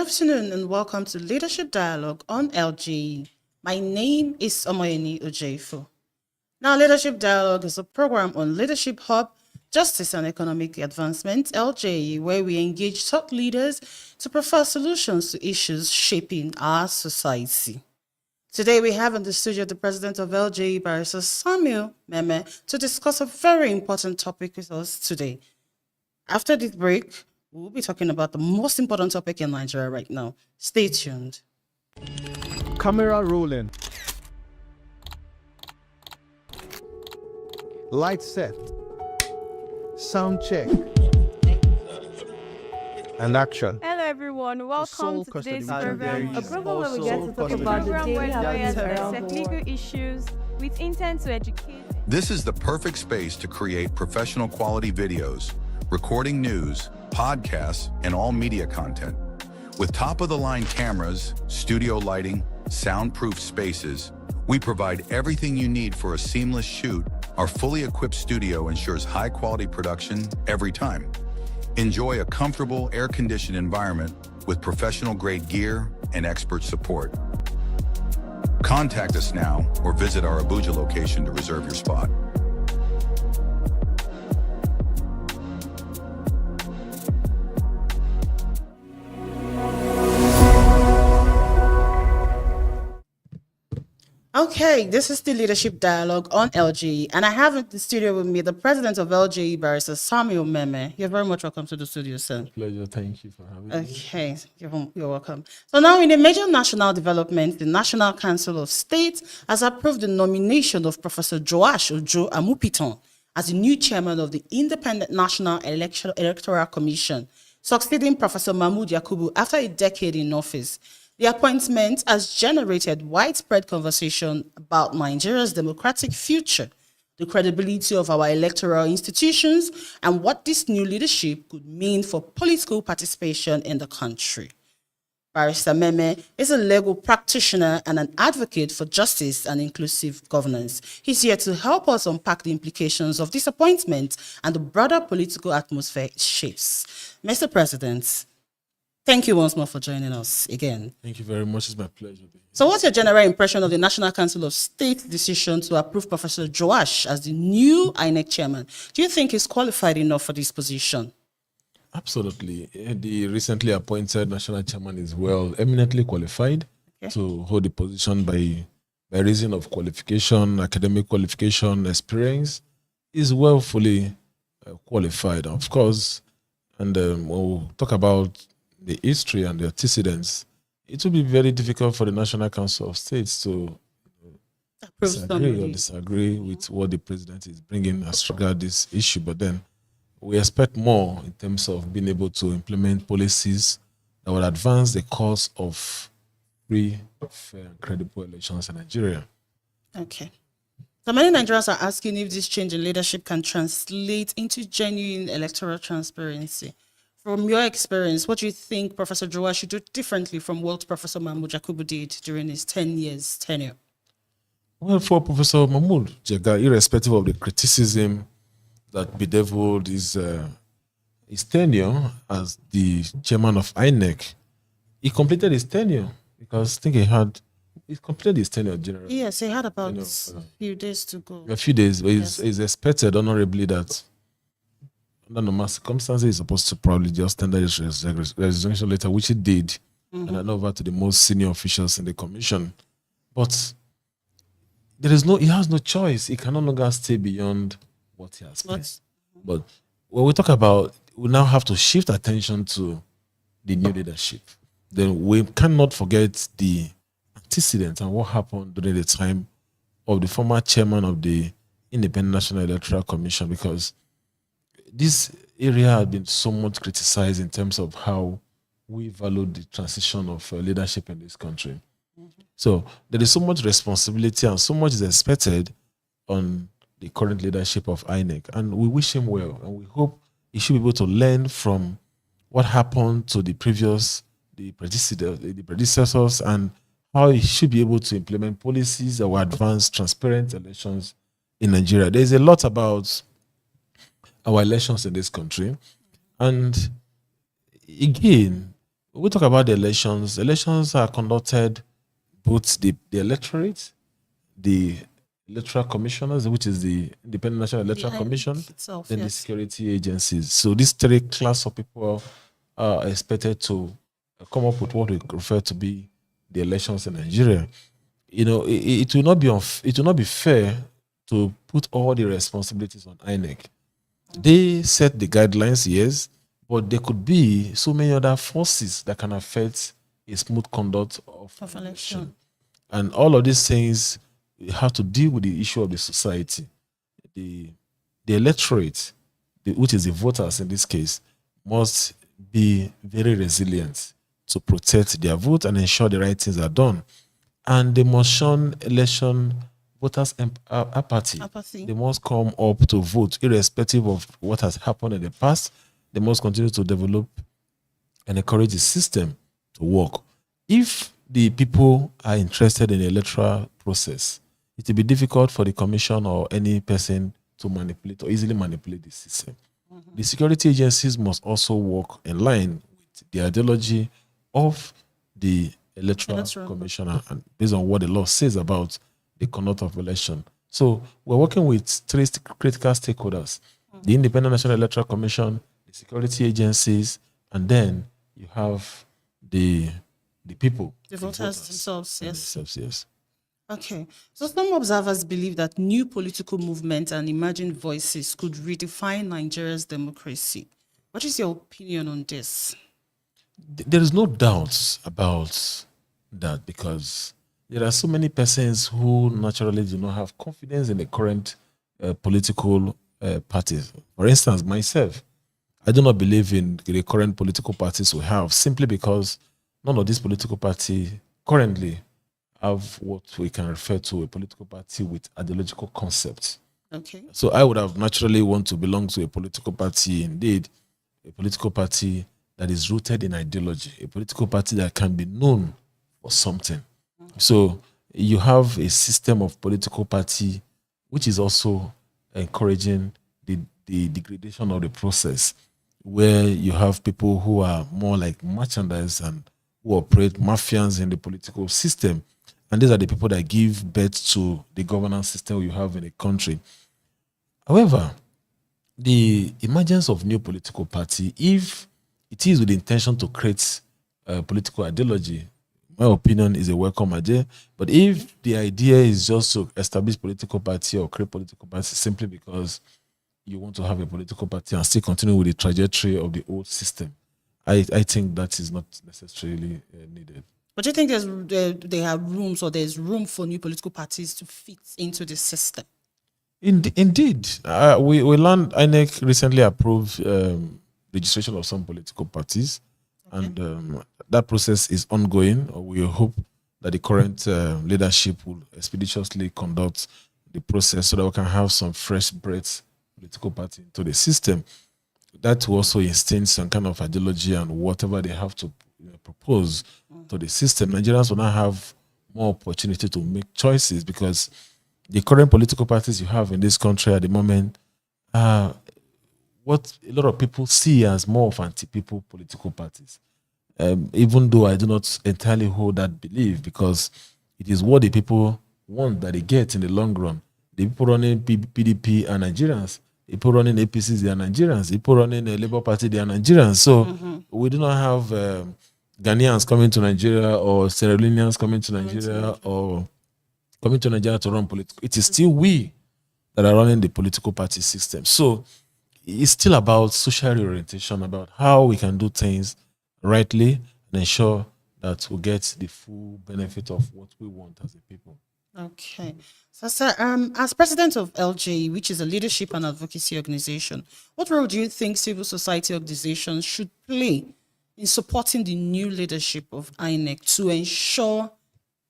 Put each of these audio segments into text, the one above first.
afternoon and welcome to Leadership Dialogue on LJE. My name is Omoyeni Ojeifo. Now, Leadership Dialogue is a program on leadership hub, justice and economic advancement, LJE, where we engage thought leaders to provide solutions to issues shaping our society. Today, we have in the studio the president of LJE, Barrister Samuel Meme, to discuss a very important topic with us today. After this break, we'll be talking about the most important topic in Nigeria right now. Stay tuned. Camera rolling. Light set. Sound check. And action. Hello everyone, welcome to today's program. A program where we get to talk about the daily lawyers dissect legal issues with intent to educate. This is the perfect space to create professional quality videos, recording news, podcasts, and all media content. With top-of-the-line cameras, studio lighting, soundproof spaces, we provide everything you need for a seamless shoot. Our fully equipped studio ensures high-quality production every time. Enjoy a comfortable, air-conditioned environment with professional-grade gear and expert support. Contact us now or visit our Abuja location to reserve your spot. Okay, this is the Leadership Dialogue on LJE, and I have in the studio with me the president of LJE, Barrister Samuel Meme. You're very much welcome to the studio, sir. Pleasure. Thank you for having me. Okay, you're welcome. So now, in a major national development, the National Council of State has approved the nomination of Professor Joash Ojo Amupitan as the new chairman of the Independent National Electoral Commission, succeeding Professor Mahmood Yakubu after a decade in office. The appointment has generated widespread conversation about Nigeria's democratic future, the credibility of our electoral institutions, and what this new leadership could mean for political participation in the country. Barrister Meme is a legal practitioner and an advocate for justice and inclusive governance. He's here to help us unpack the implications of this appointment and the broader political atmosphere it shapes. Mr. President, thank you once more for joining us again. Thank you very much. It's my pleasure. So what's your general impression of the National Council of State decision to approve Professor Joash as the new INEC Chairman? Do you think he's qualified enough for this position? Absolutely. The recently appointed National Chairman is well eminently qualified to hold the position by reason of qualification, academic qualification, experience. Is well fully qualified, of course. And we'll talk about the history and the antecedents. It will be very difficult for the National Council of States to disagree with what the president is bringing as regards this issue. But then we expect more in terms of being able to implement policies that will advance the cause of free, fair, and credible elections in Nigeria. Okay. So many Nigerians are asking if this change in leadership can translate into genuine electoral transparency. From your experience, what do you think Professor Joash should do differently from what Professor Mahmood Yakubu did during his 10 years tenure? Well, for Professor Mahmood Jega, irrespective of the criticism that bedeviled his tenure as the chairman of INEC, he completed his tenure because I think he completed his tenure generally. Yes, he had about a few days to go. A few days, but it's expected honorably that under normal circumstances, he's supposed to probably just tender his resignation letter, which he did, and hand over to the most senior officials in the commission. But he has no choice. He can no longer stay beyond what he has spent. But when we talk about, we now have to shift attention to the new leadership. Then we cannot forget the antecedents and what happened during the time of the former chairman of the Independent National Electoral Commission, because this area has been so much criticized in terms of how we value the transition of leadership in this country. So there is so much responsibility and so much is expected on the current leadership of INEC. And we wish him well. And we hope he should be able to learn from what happened to the predecessors and how he should be able to implement policies that will advance transparent elections in Nigeria. There is a lot about our elections in this country. And again, we talk about the elections. Elections are conducted both the electorate, the electoral commissioners, which is the Independent National Electoral INEC Commission, itself, then the yes. security agencies. So these three class of people are expected to come up with what we refer to be the elections in Nigeria. You know, it will not be it will not be fair to put all the responsibilities on INEC. They set the guidelines, yes, but there could be so many other forces that can affect a smooth conduct of Of an election. and all of these things have to deal with the issue of the society. The electorate, which is the voters in this case, must be very resilient to protect their vote and ensure the right things are done. And they must shun election voters' apathy. Apathy. They must come up to vote, irrespective of what has happened in the past. They must continue to develop and encourage the system to work. If the people are interested in the electoral process, it will be difficult for the commission or any person to manipulate or easily manipulate the system. The security agencies must also work in line with the ideology of the electoral commissioner and based on what the law says about the conduct of election. So we're working with three critical stakeholders: the Independent National Electoral Commission, the security agencies, and then you have the people, The voters themselves, yes. themselves, yes. Okay. So some observers believe that new political movements and emerging voices could redefine Nigeria's democracy. What is your opinion on this? There is no doubt about that because there are so many persons who naturally do not have confidence in the current political parties. For instance, myself, I do not believe in the current political parties we have simply because none of these political parties currently have what we can refer to a political party with ideological concepts. Okay. So I would have naturally want to belong to a political party, indeed, a political party that is rooted in ideology, a political party that can be known for something. So you have a system of political party which is also encouraging the degradation of the process, where you have people who are more like merchandise and who operate mafians in the political system. And these are the people that give birth to the governance system you have in a country. However, the emergence of new political party, if it is with the intention to create political ideology, my opinion is a welcome idea. But if the idea is just to establish political party or create political party simply because you want to have a political party and still continue with the trajectory of the old system, I think that is not necessarily needed. But do you think there are rooms or there's room for new political parties to fit into the system? Indeed. We learned INEC recently approved registration of some political parties, and that process is ongoing. We hope that the current leadership will expeditiously conduct the process so that we can have some fresh breath political party into the system. That will also instill some kind of ideology and whatever they have to propose to the system. Nigerians will now have more opportunity to make choices because the current political parties you have in this country at the moment are what a lot of people see as more of anti-people political parties. Even though I do not entirely hold that belief because it is what the people want that they get in the long run. The people running PDP are Nigerians. The people running APCs, they are Nigerians. The people running the Labour Party, they are Nigerians. So we do not have Ghanaians coming to Nigeria or Sierra Leoneans coming to Nigeria or coming to Nigeria to run political. It is still we that are running the political party system. So it's still about social reorientation, about how we can do things rightly and ensure that we get the full benefit of what we want as a people. Okay. So, sir, as president of LJE, which is a leadership and advocacy organization, what role do you think civil society organizations should play in supporting the new leadership of INEC to ensure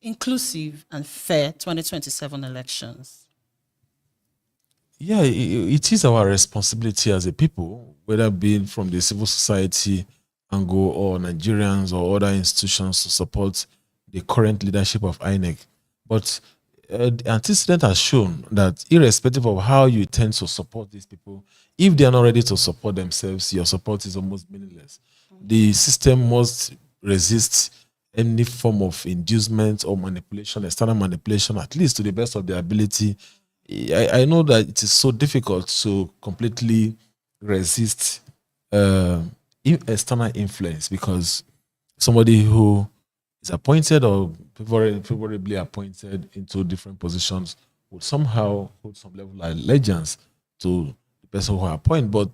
inclusive and fair 2027 elections? Yeah, it is our responsibility as a people, whether being from the civil society angle or Nigerians or other institutions, to support the current leadership of INEC. But the antecedent has shown that irrespective of how you tend to support these people, if they are not ready to support themselves, your support is almost meaningless. The system must resist any form of inducement or manipulation, external manipulation, at least to the best of their ability. I know that it is so difficult to completely resist external influence, because somebody who is appointed or favorably appointed into different positions would somehow hold some level of allegiance to the person who appoint. But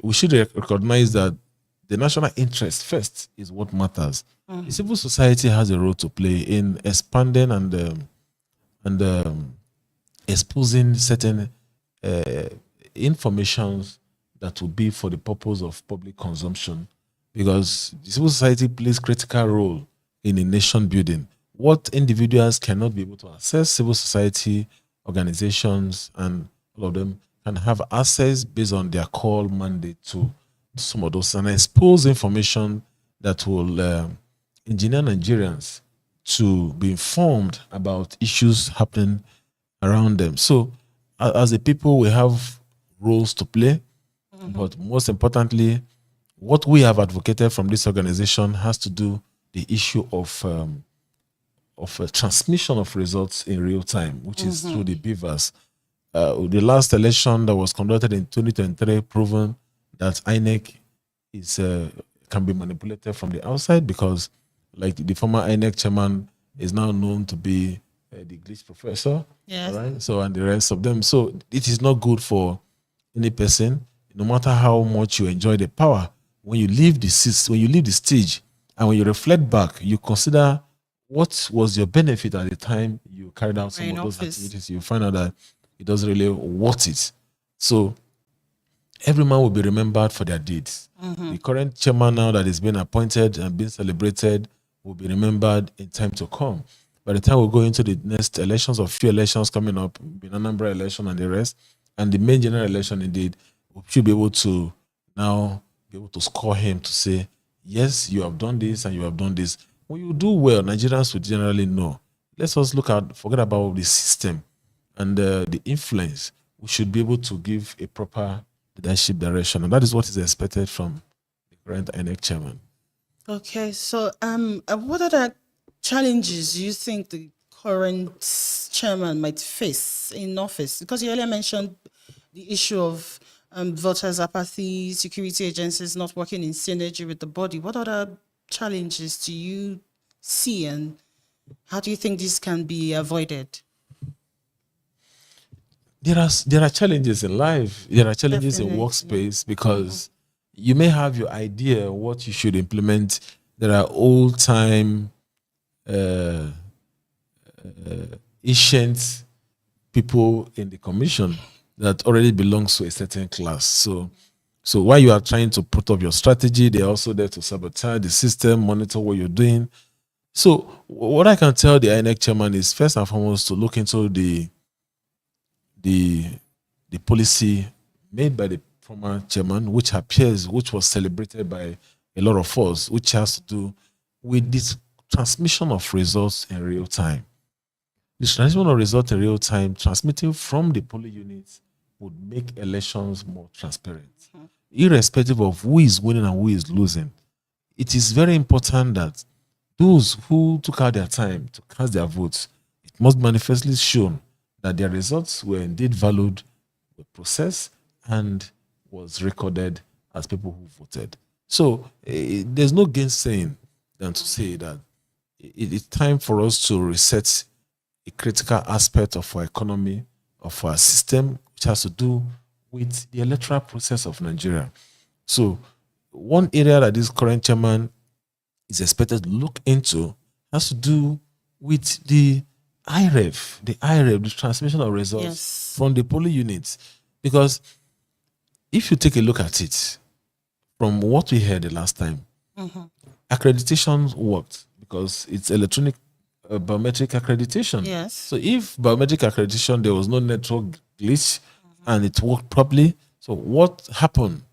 we should recognize that the national interest first is what matters. The civil society has a role to play in expanding and exposing certain informations that will be for the purpose of public consumption, because the civil society plays critical role in a nation building. What individuals cannot be able to access, civil society organizations and all of them can have access based on their call mandate to some of those, and expose information that will engineer Nigerians to be informed about issues happening around them. So as a people, we have roles to play, but most importantly, what we have advocated from this organization has to do the issue of transmission of results in real time, which is through the beavers. The last election that was conducted in 2023 proven that INEC is can be manipulated from the outside, because like the former INEC chairman is now known to be the glitch professor. Yes. Right? So, and the rest of them. So it is not good for any person, no matter how much you enjoy the power. When you leave the stage, and when you reflect back, you consider what was your benefit at the time you carried out some of those activities. You find out that it doesn't really worth it. So every man will be remembered for their deeds. The current chairman now that is being appointed and being celebrated will be remembered in time to come. By the time we go into the next elections, or few elections coming up, the Anambra election and the rest, and the main general election indeed, we should be able to now be able to score him to say, yes, you have done this and you have done this. When you do well, Nigerians will generally know. Let's just forget about the system and the influence. We should be able to give a proper leadership direction, and that is what is expected from the current INEC chairman. Okay, so what other challenges do you think the current chairman might face in office? Because you earlier mentioned the issue of voters' apathy, security agencies not working in synergy with the body. What other challenges do you see, and how do you think this can be avoided? There are challenges in life. There are challenges in workspace, because you may have your idea what you should implement. There are old-time, ancient people in the commission that already belongs to a certain class. So while you are trying to put up your strategy, they're also there to sabotage the system, monitor what you're doing. So what I can tell the INEC chairman is, first and foremost, to look into the policy made by the former chairman, which was celebrated by a lot of us, which has to do with this transmission of results in real time. The transmission of results in real time, transmitting from the polling units, would make elections more transparent, irrespective of who is winning and who is losing. It is very important that those who took out their time to cast their votes, it must manifestly shown that their results were indeed valued, were processed, and was recorded as people who voted. So there's no gainsaying than to say that it's time for us to reset a critical aspect of our economy, of our system, which has to do with the electoral process of Nigeria. So one area that this current chairman is expected to look into has to do with the IREF, the transmission of results from the polling units. Because if you take a look at it, from what we heard the last time, accreditation worked because it's electronic biometric accreditation. Yes. So if biometric accreditation, there was no network glitch and it worked properly, so what happened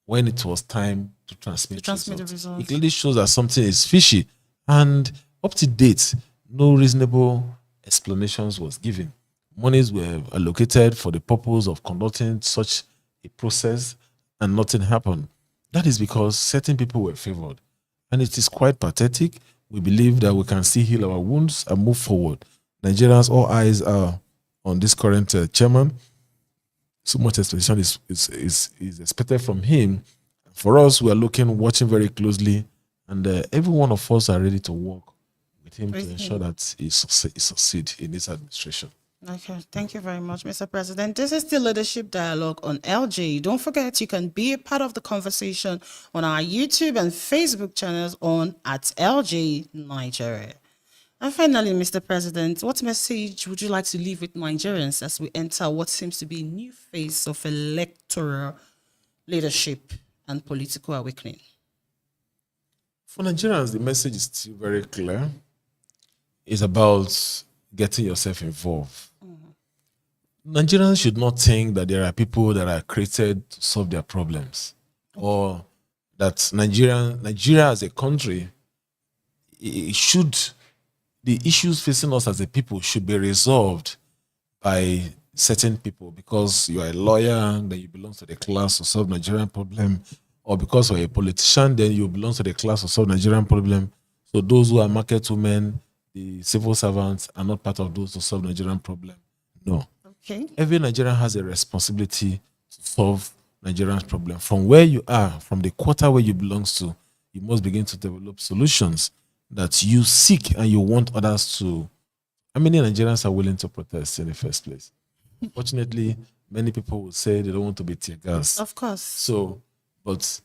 when it was time to transmit the results? results? It clearly shows that something is fishy, and up to date, no reasonable explanations was given. Monies were allocated for the purpose of conducting such a process, and nothing happened. That is because certain people were favored. And it is quite pathetic. We believe that we can still heal our wounds and move forward. Nigerians, all eyes are on this current chairman. So much expectation is expected from him. For us, we are watching very closely, and every one of us are ready to work with him to ensure that he succeed in this administration. Okay, thank you very much, Mr. President. This is the Leadership Dialogue on LJE. Don't forget, you can be a part of the conversation on our YouTube and Facebook channels at LJE Nigeria. And finally, Mr. President, what message would you like to leave with Nigerians as we enter what seems to be a new phase of electoral leadership and political awakening? For Nigerians, the message is still very clear. It's about getting yourself involved. Nigerians should not think that there are people that are created to solve their problems, or that Nigeria as a country, the issues facing us as a people should be resolved by certain people because you are a lawyer, then you belong to the class to solve Nigerian problem, or because you're a politician, then you belong to the class to solve Nigerian problem. So those who are market women, the civil servants, are not part of those to solve Nigerian problem. No. Okay. Every Nigerian has a responsibility to solve Nigerian's problem. From where you are, from the quarter where you belong to, you must begin to develop solutions that you seek and you want others to. How many Nigerians are willing to protest in the first place? Fortunately, many people will say they don't want to be tear gas. Of course. So, but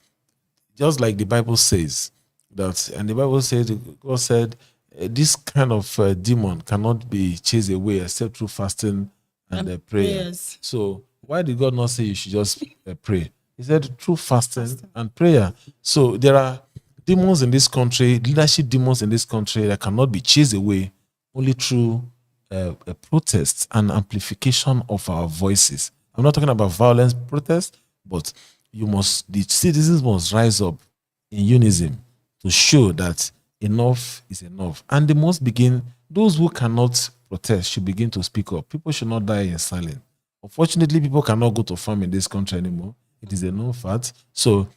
just like the Bible says, and the Bible says, God said, this kind of demon cannot be chased away except through fasting and prayer. Prayers. So why did God not say you should just pray? He said through fasting and prayer. So there are demons in this country, leadership demons in this country that cannot be chased away only through a protest and amplification of our voices. I'm not talking about violence protest, but the citizens must rise up in unison to show that enough is enough. And those who cannot protest should begin to speak up. People should not die in silence. Unfortunately, people cannot go to farm in this country anymore. It is a known fact. So,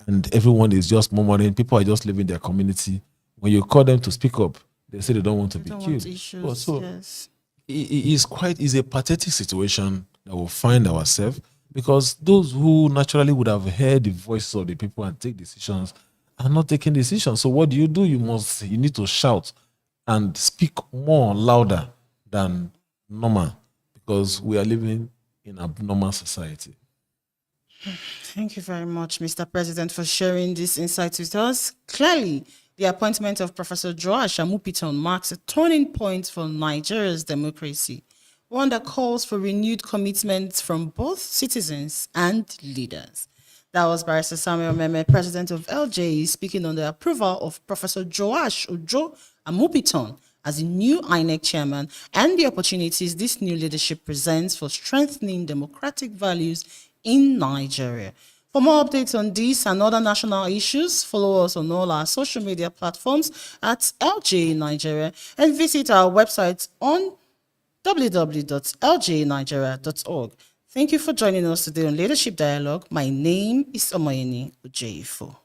and everyone is just murmuring. People are just leaving their community. When you call them to speak up, they say they don't want to be killed. Yes. It is a pathetic situation that we'll find ourselves, because those who naturally would have heard the voices of the people and take decisions are not taking decisions. So what do? You need to shout and speak more louder than normal, because we are living in a abnormal society. Thank you very much, Mr. President, for sharing this insight with us. Clearly, the appointment of Professor Joash Amupitan marks a turning point for Nigeria's democracy, one that calls for renewed commitment from both citizens and leaders. That was Barrister Samuel Meme, President of LJE, speaking on the approval of Professor Joash Ojo Amupitan as the new INEC Chairman and the opportunities this new leadership presents for strengthening democratic values in Nigeria. For more updates on this and other national issues, follow us on all our social media platforms at LJE Nigeria and visit our website on www.ljenigeria.org. Thank you for joining us today on Leadership Dialogue. My name is Omoyeni Ujeifu.